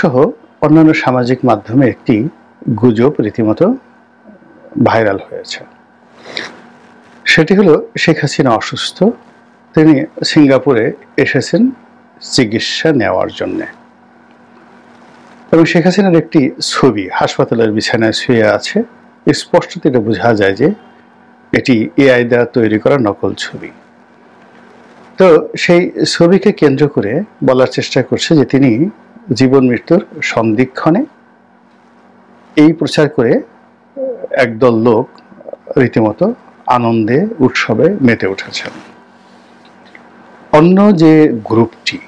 সহ অন্যান্য সামাজিক মাধ্যমে একটি গুজব রীতিমতো ভাইরাল হয়েছে। সেটি হলো শেখ হাসিনা অসুস্থ, তিনি সিঙ্গাপুরে এসেছেন চিকিৎসা নেওয়ার জন্যে, এবং শেখ হাসিনার একটি ছবি হাসপাতালের বিছানায় শুয়ে আছে। স্পষ্ট এটা বোঝা যায় যে এটি এআই দ্বারা তৈরি করা নকল ছবি। তো সেই ছবিকে কেন্দ্র করে বলার চেষ্টা করছে যে তিনি জীবন মৃত্যুর সন্ধিক্ষণে, এই প্রচার করে একদল লোক রীতিমতো আনন্দে উৎসবে মেতে উঠেছেন। অন্য যে গ্রুপটি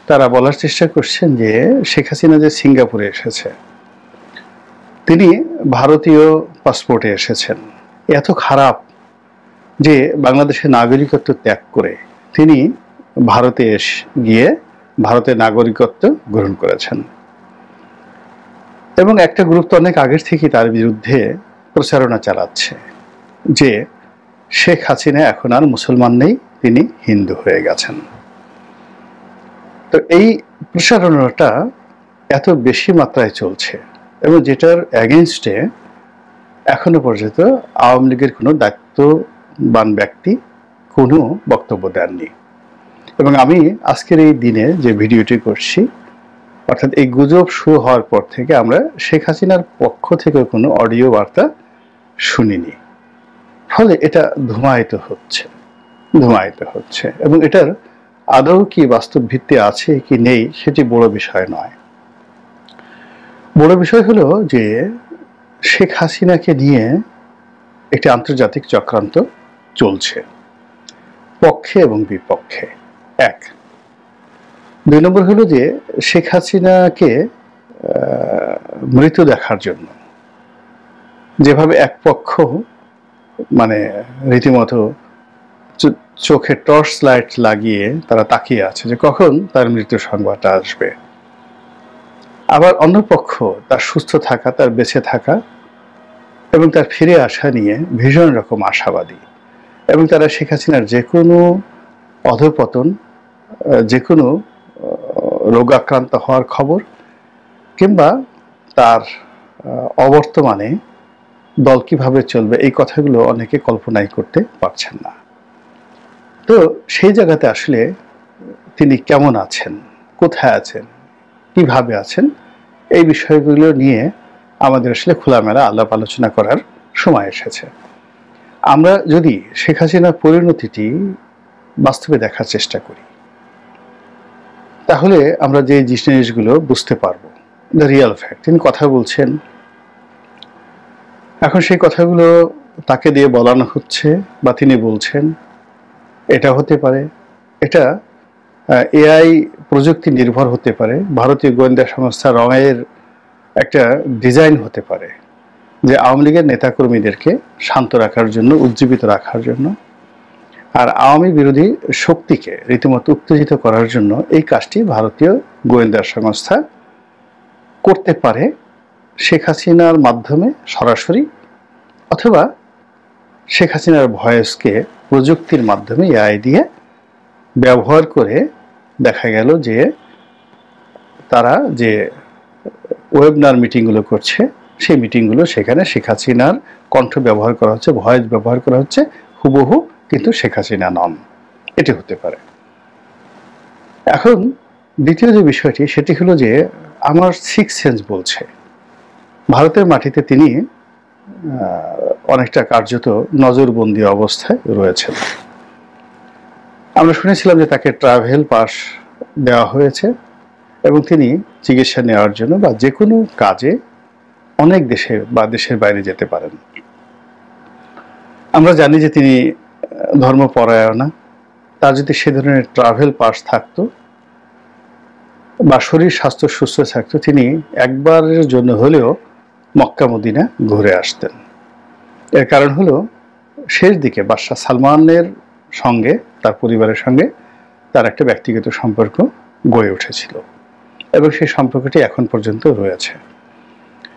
তারা বলার চেষ্টা করছেন যে শেখ হাসিনা যে সিঙ্গাপুরে এসেছে, তিনি ভারতীয় পাসপোর্টে এসেছেন, এত খারাপ যে বাংলাদেশের নাগরিকত্ব ত্যাগ করে তিনি ভারতে গিয়ে ভারতের নাগরিকত্ব গ্রহণ করেছেন। এবং একটা গ্রুপ তো অনেক আগের থেকেই তার বিরুদ্ধে প্রচারণা চালাচ্ছে যে শেখ হাসিনা এখন আর মুসলমান নেই, তিনি হিন্দু হয়ে গেছেন। তো এই প্রচারণাটা এত বেশি মাত্রায় চলছে এবং যেটার এগেনস্টে এখনো পর্যন্ত আওয়ামী লীগের কোনো দায়িত্ববান ব্যক্তি কোনো বক্তব্য দেননি। এবং আমি আজকের এই দিনে যে ভিডিওটি করছি, অর্থাৎ এই গুজব শুরু হওয়ার পর থেকে আমরা শেখ হাসিনার পক্ষ থেকে কোনো অডিও বার্তা শুনিনি। ফলে এটা ধুমায়িত হচ্ছে এবং এটার আদৌ কি বাস্তব ভিত্তি আছে কি নেই সেটি বড় বিষয় নয়। বড় বিষয় হলো যে শেখ হাসিনাকে নিয়ে একটি আন্তর্জাতিক চক্রান্ত চলছে, পক্ষে এবং বিপক্ষে। এক, দুই নম্বর হলো যে শেখ হাসিনাকে মৃত্যু দেখার জন্য যেভাবে এক পক্ষ মানে রীতিমতো চোখে টর্চ লাইট লাগিয়ে তারা তাকিয়ে আছে যে কখন তার মৃত্যু সংবাদটা আসবে, আবার অন্য পক্ষ তার সুস্থ থাকা, তার বেঁচে থাকা এবং তার ফিরে আসা নিয়ে ভীষণ রকম আশাবাদী। এবং তারা শেখ হাসিনার যে কোনো অধঃপতন, যে কোনো রোগাক্রান্ত হওয়ার খবর কিংবা তার অবর্তমানে দল কিভাবে চলবে এই কথাগুলো অনেকে কল্পনাই করতে পারছেন না। তো সেই জায়গাতে আসলে তিনি কেমন আছেন, কোথায় আছেন, কিভাবে আছেন, এই বিষয়গুলো নিয়ে আমাদের আসলে খোলামেলা আলাপ আলোচনা করার সময় এসেছে। আমরা যদি শেখ হাসিনার পরিণতিটি বাস্তবে দেখার চেষ্টা করি তাহলে আমরা যে জিনিসগুলো বুঝতে পারবো, দ্য রিয়েল ফ্যাক্ট। তিনি কথা বলছেন, এখন সেই কথাগুলো তাকে দিয়ে বলানো হচ্ছে বা তিনি বলছেন, এটা হতে পারে, এটা এআই প্রযুক্তি নির্ভর হতে পারে, ভারতীয় গোয়েন্দা সংস্থা রঙের একটা ডিজাইন হতে পারে যে আওয়ামী লীগের নেতাকর্মীদেরকে শান্ত রাখার জন্য, উজ্জীবিত রাখার জন্য, আর আওয়ামী বিরোধী শক্তিকে রীতিমতো উত্তেজিত করার জন্য এই কাজটি ভারতীয় গোয়েন্দা সংস্থা করতে পারে শেখ হাসিনার মাধ্যমে সরাসরি, অথবা শেখ হাসিনার ভয়েসকে প্রযুক্তির মাধ্যমে এআই দিয়ে ব্যবহার করে দেখা গেল যে তারা যে ওয়েবিনার মিটিংগুলো করছে সেই মিটিংগুলো সেখানে শেখ হাসিনার কণ্ঠ ব্যবহার করা হচ্ছে, ভয়েস ব্যবহার করা হচ্ছে হুবহু, কিন্তু শেখ হাসিনা নন। এটি হতে পারে। এখন দ্বিতীয় যে বিষয়টি সেটি হলো যে আমার সিক্স সেন্স বলছে ভারতের মাটিতে তিনি অনেকটা কার্যত নজরবন্দি অবস্থায় রয়েছেন। আমরা শুনেছিলাম যে তাকে ট্রাভেল পাস দেওয়া হয়েছে এবং তিনি চিকিৎসা নেওয়ার জন্য বা যে কোনো কাজে অনেক দেশে বা দেশের বাইরে যেতে পারেন। আমরা জানি যে তিনি ধর্মপরায়ণা, তার যদি সে ধরনের ট্রাভেল পাস থাকতো বা শরীর স্বাস্থ্য সুস্থ থাকতো, তিনি একবারের জন্য হলেও মক্কা মদিনা ঘুরে আসতেন। এর কারণ হলো শেষ দিকে বাদশাহ সালমানের সঙ্গে, তার পরিবারের সঙ্গে তার একটা ব্যক্তিগত সম্পর্ক গড়ে উঠেছিল এবং সেই সম্পর্কটি এখন পর্যন্ত রয়েছে।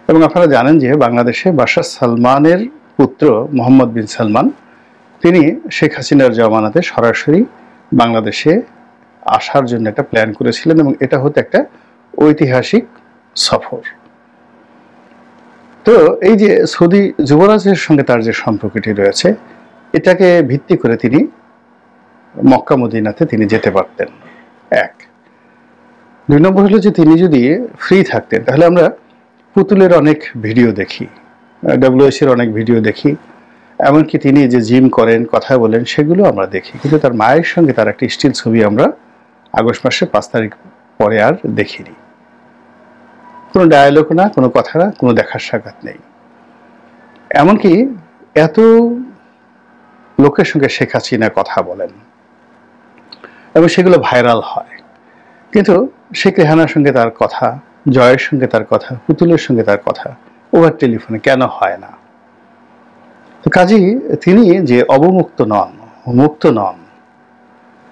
এবং আপনারা জানেন যে বাংলাদেশে বাদশাহ সালমানের পুত্র মোহাম্মদ বিন সালমান, তিনি শেখ হাসিনার জামানাতে সরাসরি বাংলাদেশে আসার জন্য একটা প্ল্যান করেছিলেন এবং এটা হতো একটা ঐতিহাসিক সফর। তো এই যে সৌদি যুবরাজের সঙ্গে তার যে সম্পর্কটি রয়েছে, এটাকে ভিত্তি করে তিনি মক্কা মদিনাতে তিনি যেতে পারতেন। এক। 2 নম্বর হলো যে তিনি যদি ফ্রি থাকতেন তাহলে আমরা পুতুলের অনেক ভিডিও দেখি, WS এর অনেক ভিডিও দেখি, এমনকি তিনি যে জিম করেন, কথা বলেন, সেগুলো আমরা দেখি, কিন্তু তার মায়ের সঙ্গে তার একটা স্টিল ছবি আমরা আগস্ট মাসে 5 তারিখ পরে আর দেখিনি। কোনো ডায়ালগ না, কোনো কথা না, কোনো দেখার সাক্ষাৎ নেই। এমনকি এত লোকের সঙ্গে শেখ হাসিনা কথা বলেন এবং সেগুলো ভাইরাল হয়, কিন্তু শেখ রেহানার সঙ্গে তার কথা, জয়ের সঙ্গে তার কথা, পুতুলের সঙ্গে তার কথা ওভার টেলিফোনে কেন হয় না? তো কাজেই তিনি যে অবমুক্ত নন, মুক্ত নন,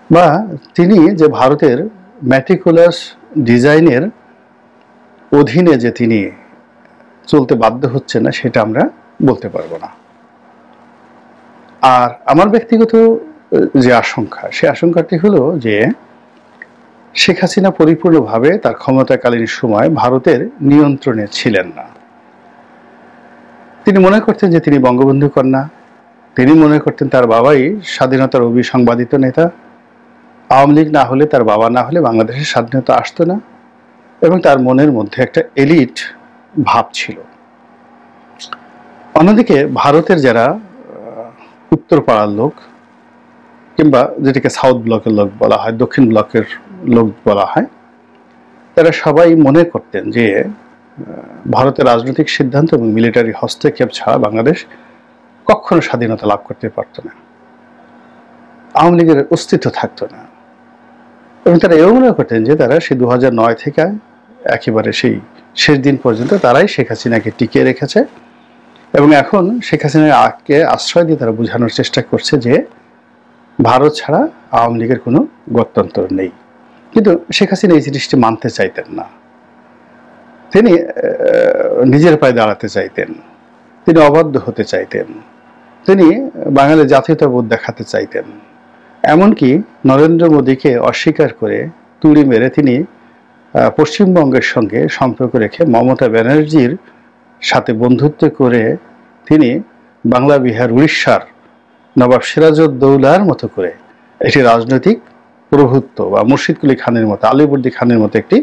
বা তিনি যে ভারতের ম্যাটিকুলাস ডিজাইনের অধীনে যে তিনি চলতে বাধ্য হচ্ছেন না, সেটা আমরা বলতে পারবো না। আর আমার ব্যক্তিগত যে আশঙ্কা, সে আশঙ্কাটি হলো যে শেখ হাসিনা পরিপূর্ণভাবে তার ক্ষমতাকালীন সময় ভারতের নিয়ন্ত্রণে ছিলেন না। তিনি মনে করতেন যে তিনি বঙ্গবন্ধু কন্যা, তিনি মনে করতেন তার বাবাই স্বাধীনতার অবিসংবাদিত নেতা, আওয়ামী লীগ না হলে, তার বাবা না হলে বাংলাদেশের স্বাধীনতা আসতো না, এবং তার মনের মধ্যে একটা এলিট ভাব ছিল। অন্যদিকে ভারতের যারা উত্তর পাড়ার লোক, কিংবা যেটাকে সাউথ ব্লকের লোক বলা হয়, দক্ষিণ ব্লকের লোক বলা হয়, তারা সবাই মনে করতেন যে ভারতের রাজনৈতিক সিদ্ধান্ত এবং মিলিটারি হস্তক্ষেপ ছাড়া বাংলাদেশ কখনো স্বাধীনতা লাভ করতে পারত না, আওয়ামী লীগের অস্তিত্ব থাকতো না। এবং তারা এও মনে করতেন যে তারা সেই 2009 থেকে একেবারে সেই শেষ দিন পর্যন্ত তারাই শেখ হাসিনাকে টিকিয়ে রেখেছে, এবং এখন শেখ হাসিনাকে আশ্রয় দিয়ে তারা বোঝানোর চেষ্টা করছে যে ভারত ছাড়া আওয়ামী লীগের কোনো গত্যন্তর নেই। কিন্তু শেখ হাসিনা এই জিনিসটি মানতে চাইতেন না। তিনি নিজের পায়ে দাঁড়াতে চাইতেন, তিনি অবাধ্য হতে চাইতেন, তিনি বাঙালির জাতীয়তাবোধ দেখাতে চাইতেন। এমনকি নরেন্দ্র মোদীকে অস্বীকার করে তুড়ি মেরে তিনি পশ্চিমবঙ্গের সঙ্গে সম্পর্ক রেখে মমতা ব্যানার্জির সাথে বন্ধুত্ব করে তিনি বাংলা, বিহার, উড়িষ্যার নবাব সিরাজউদ্দৌলার মতো করে একটি রাজনৈতিক প্রভুত্ব, বা মুর্শিদকুলি খানের মতো, আলিবর্দী খানের মতো একটি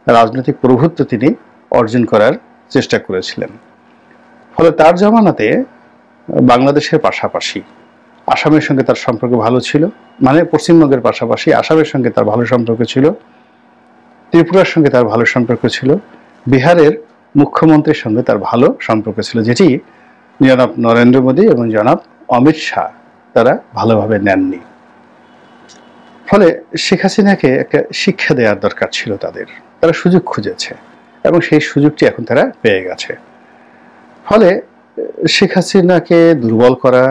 রাজনৈতিক প্রভুত্ব তিনি অর্জন করার চেষ্টা করেছিলেন। ফলে তার জামানাতে বাংলাদেশের পাশাপাশি আসামের সঙ্গে তার সম্পর্ক ভালো ছিল, মানে পশ্চিমবঙ্গের পাশাপাশি আসামের সঙ্গে তার ভালো সম্পর্ক ছিল, ত্রিপুরার সঙ্গে তার ভালো সম্পর্ক ছিল, বিহারের মুখ্যমন্ত্রীর সঙ্গে তার ভালো সম্পর্ক ছিল, যেটি জনাব নরেন্দ্র মোদী এবং জনাব অমিত শাহ তারা ভালোভাবে নেননি। ফলে শেখ হাসিনাকে একটা শিক্ষা দেওয়ার দরকার ছিল তাদের, তারা সুযোগ খুঁজেছে এবং সেই সুযোগটি এখন তারা পেয়ে গেছে। ফলে শেখ হাসিনাকে দুর্বল করা,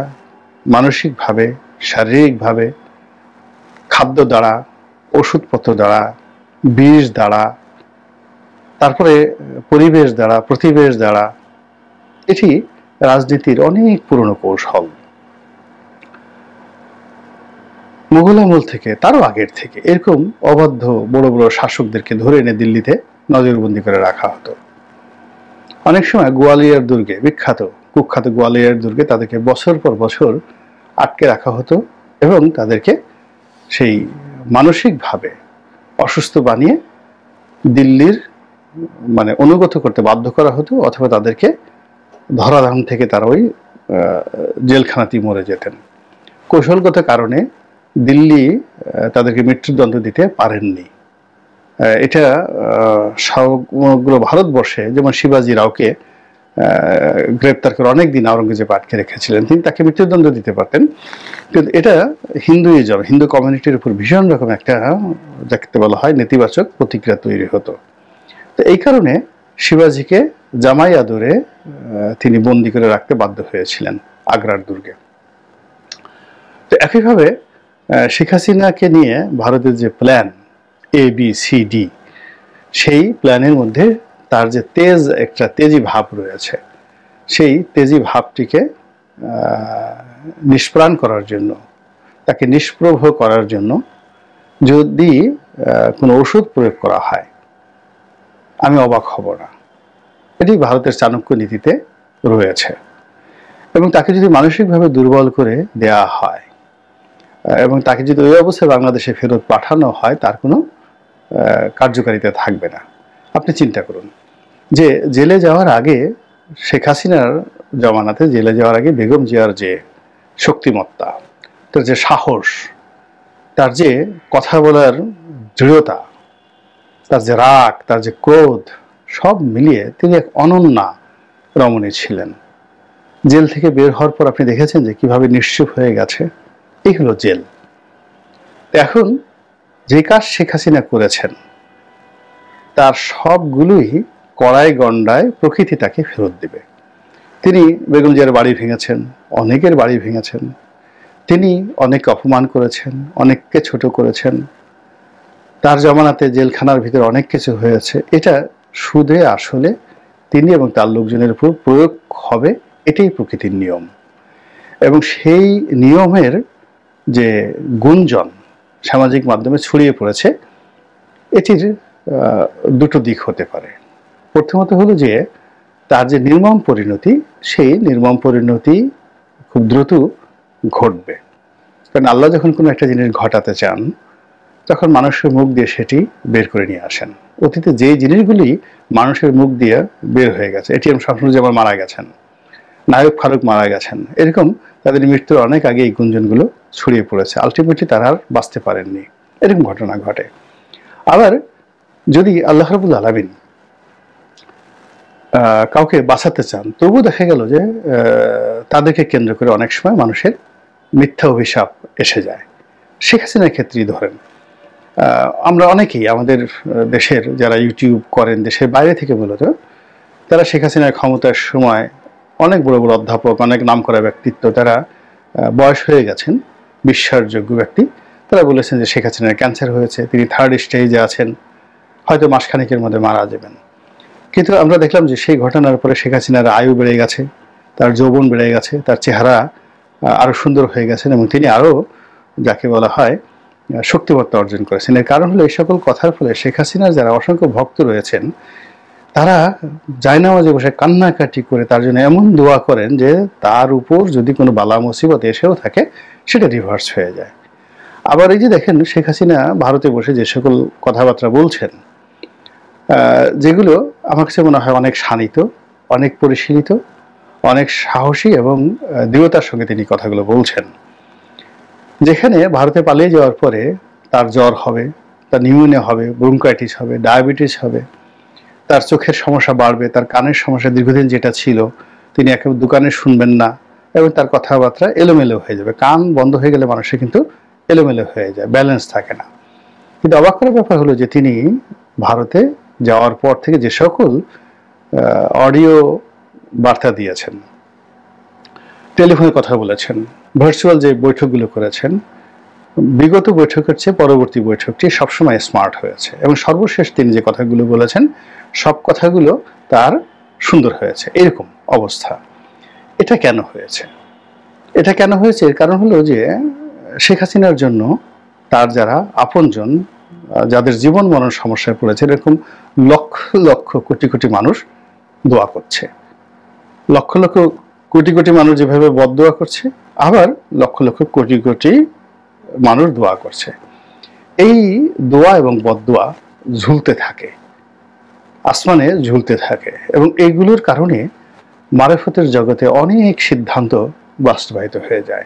মানসিকভাবে, শারীরিকভাবে, খাদ্য দ্বারা, ওষুধপত্র দ্বারা, বিষ দ্বারা, তারপরে পরিবেশ দ্বারা, প্রতিবেশ দ্বারা, এটি রাজনীতির অনেক পুরনো কৌশল। মুঘল আমল থেকে, তারও আগের থেকে এরকম অবাধ্য বড় বড় শাসকদেরকে ধরে এনে দিল্লিতে নজরবন্দি করে রাখা হতো। অনেক সময় গোয়ালিয়র দুর্গে, বিখ্যাত কুখ্যাত গোয়ালিয়র দুর্গে তাদেরকে বছর পর বছর আটকে রাখা হতো এবং তাদেরকে সেই মানসিকভাবে অসুস্থ বানিয়ে দিল্লির মানে অনুগত করতে বাধ্য করা হতো, অথবা তাদেরকে ধরাধাম থেকে তারা ওই জেলখানাতেই মরে যেতেন। কৌশলগত কারণে দিল্লি তাদেরকে মৃত্যুদণ্ড দিতে পারেননি। এটা সমগ্র ভারতবর্ষে, যেমন শিবাজি রাওকে গ্রেপ্তার করে অনেক দিন আওরঙ্গজেব আটকে রেখেছিলেন, তিনি তাকে মৃত্যুদণ্ড দিতে পারতেন, কিন্তু এটা হিন্দুইজম, হিন্দু কমিউনিটির উপর ভীষণ রকম একটা, যাকে বলা হয়, নেতিবাচক প্রতিক্রিয়া তৈরি হতো। তো এই কারণে শিবাজিকে জামাই আদরে তিনি বন্দি করে রাখতে বাধ্য হয়েছিলেন আগ্রার দুর্গে। তো একইভাবে শেখ হাসিনাকে নিয়ে ভারতের যে প্ল্যান ABCD, সেই প্ল্যানের মধ্যে তার যে একটা তেজি ভাব রয়েছে, সেই তেজি ভাবটিকে নিষ্প্রাণ করার জন্য, তাকে নিষ্প্রভ করার জন্য যদি কোনো ওষুধ প্রয়োগ করা হয়, আমি অবাক হব না। এটি ভারতের চাণক্য নীতিতে রয়েছে। এবং তাকে যদি মানসিকভাবে দুর্বল করে দেয়া হয় এবং তাকে যদি ওই অবস্থায় বাংলাদেশে ফেরত পাঠানো হয়, তার কোনো কার্যকারিতা থাকবে না। আপনি চিন্তা করুন যে জেলে যাওয়ার আগে, শেখ হাসিনার জমানাতে জেলে যাওয়ার আগে বেগম জিয়ার যে শক্তিমত্তা, তার যে সাহস, তার যে কথা বলার দৃঢ়তা, তার যে রাগ, তার যে ক্রোধ, সব মিলিয়ে তিনি এক অনন্যা রমণী ছিলেন। জেল থেকে বের হওয়ার পর আপনি দেখেছেন যে কিভাবে নিশ্চুপ হয়ে গেছে। এই হলো জেল। এখন যে কাজ শেখ হাসিনা করেছেন তার সবগুলোই কড়াই গণ্ডায় প্রকৃতি তাকে ফেরত দেবে। তিনি বেগম জিয়ার বাড়ি ভেঙেছেন, অনেকের বাড়ি ভেঙেছেন, তিনি অনেককে অপমান করেছেন, অনেককে ছোট করেছেন। তার জমানাতে জেলখানার ভিতরে অনেক কিছু হয়েছে। এটা সুদে আসলে তিনি এবং তার লোকজনের উপর প্রয়োগ হবে, এটাই প্রকৃতির নিয়ম। এবং সেই নিয়মের যে গুঞ্জন সামাজিক মাধ্যমে ছড়িয়ে পড়েছে, এটির দুটো দিক হতে পারে। প্রথমত হলো যে তার যে নির্মম পরিণতি, সেই নির্মম পরিণতি খুব দ্রুত ঘটবে। কারণ আল্লাহ যখন কোনো একটা জিনিস ঘটাতে চান, তখন মানুষের মুখ দিয়ে সেটি বের করে নিয়ে আসেন। অতীতে যে জিনিসগুলি মানুষের মুখ দিয়ে বের হয়ে গেছে, এটিএম শামসুজ্জামান মারা গেছেন, নায়ক ফারুক মারা গেছেন, এরকম তাদের মৃত্যুর অনেক আগে এই গুঞ্জনগুলো ছড়িয়ে পড়েছে। আলটিমেটলি তারা আর বাঁচতে পারেননি, এরকম ঘটনা ঘটে। আবার যদি আল্লাহ রাব্বুল আলামিন কাউকে বাঁচাতে চান, তবু দেখা গেল যে তাদেরকে কেন্দ্র করে অনেক সময় মানুষের মিথ্যা অভিশাপ এসে যায়। শেখ হাসিনার ক্ষেত্রেই ধরেন, আমরা অনেকেই আমাদের দেশের যারা ইউটিউব করেন দেশের বাইরে থেকে মূলত, তারা শেখ হাসিনার ক্ষমতার সময় অনেক বড় বড় অধ্যাপক, অনেক নামকরা ব্যক্তিত্ব, তারা বয়স হয়ে গেছেন, বিশ্বাসযোগ্য ব্যক্তি, তারা বলেছেন যে শেখ হাসিনার ক্যান্সার হয়েছে, তিনি 3rd স্টেজে আছেন, হয়তো মাসখানেকের মধ্যে মারা যাবেন। কিন্তু আমরা দেখলাম যে সেই ঘটনার পরে শেখ হাসিনার আয়ু বেড়ে গেছে, তার যৌবন বেড়ে গেছে, তার চেহারা আরও সুন্দর হয়ে গেছেন এবং তিনি আরও যাকে বলা হয় শক্তিমত্তা অর্জন করেছেন। এর কারণ হলো এই সকল কথার ফলে শেখ হাসিনার যারা অসংখ্য ভক্ত রয়েছেন, তারা জায়নামাজে বসে কান্নাকাটি করে তার জন্য এমন দোয়া করেন যে তার উপর যদি কোনো বালা মুসিবত এসেও থাকে, সেটা রিভার্স হয়ে যায়। আবার এই যে দেখেন শেখ হাসিনা ভারতে বসে যে সকল কথাবার্তা বলছেন, যেগুলো আমার কাছে মনে হয় অনেক শানিত, অনেক পরিশীলিত, অনেক সাহসী এবং দৃঢ়তার সঙ্গে তিনি কথাগুলো বলছেন। যেখানে ভারতে পালিয়ে যাওয়ার পরে তার জ্বর হবে, তার নিউমোনিয়া হবে, ব্রঙ্কাইটিস হবে, ডায়াবেটিস হবে, তার চোখের সমস্যা বাড়বে, তার কানের সমস্যা দীর্ঘদিন যেটা ছিল তিনি একেবারে দোকানে শুনবেন না এবং তার কথাবার্তা এলোমেলো হয়ে যাবে। কান বন্ধ হয়ে গেলে মানুষের কিন্তু এলোমেলো হয়ে যায়, ব্যালেন্স থাকে না। কিন্তু অবাক করার ব্যাপার হলো যে তিনি ভারতে যাওয়ার পর থেকে যে সকল অডিও বার্তা দিয়েছেন, টেলিফোনে কথা বলেছেন, ভার্চুয়াল যে বৈঠকগুলো করেছেন, বিগত বৈঠকের চেয়ে পরবর্তী বৈঠকটি সবসময় স্মার্ট হয়েছে এবং সর্বশেষ তিনি যে কথাগুলো বলেছেন সব কথাগুলো তার সুন্দর হয়েছে। এরকম অবস্থা। এটা কেন হয়েছে? এটা কেন হয়েছে? এর কারণ হলো যে শেখ হাসিনার জন্য তার যারা আপনজন, যাদের জীবন মরণ সমস্যায় পড়েছে, এরকম লক্ষ লক্ষ কোটি কোটি মানুষ দোয়া করছে। লক্ষ লক্ষ কোটি কোটি মানুষ যেভাবে বদদোয়া করছে, আবার লক্ষ লক্ষ কোটি কোটি মানুষ দোয়া করছে। এই দোয়া এবং বদদোয়া ঝুলতে থাকে, আসমানে ঝুলতে থাকে এবং এইগুলোর কারণে মারেফতের জগতে অনেক সিদ্ধান্ত বাস্তবায়িত হয়ে যায়।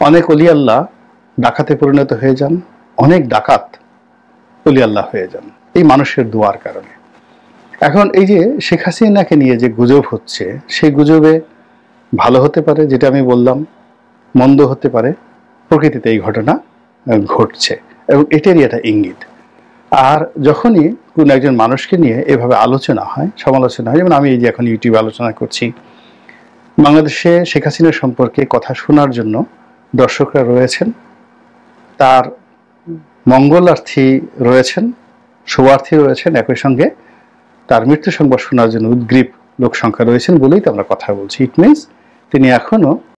অনেক অলি আল্লাহ ডাকাতে পরিণত হয়ে যান, অনেক ডাকাত অলি আল্লাহ হয়ে যান এই মানুষের দোয়ার কারণে। এখন এই যে শেখ হাসিনাকে নিয়ে যে গুজব হচ্ছে, সেই গুজবে ভালো হতে পারে, যেটা আমি বললাম, মন্দ হতে পারে। প্রকৃতিতে এই ঘটনা ঘটছে এবং এটারই একটা ইঙ্গিত। আর যখনই কোন একজন মানুষকে নিয়ে এভাবে আলোচনা হয়, সমালোচনা হয়, যেমন আমি এই যে এখন ইউটিউবে আলোচনা করছি, বাংলাদেশে শেখ হাসিনা সম্পর্কে কথা শোনার জন্য দর্শকরা রয়েছেন, তার মঙ্গলার্থী রয়েছেন, শুভার্থী রয়েছেন, একই সঙ্গে তার মৃত্যু সংবাদ শোনার জন্য উদ্গ্রীব লোক সংখ্যা রয়েছেন বলেই তো আমরা কথা বলছি। ইট মিনস তিনি এখনো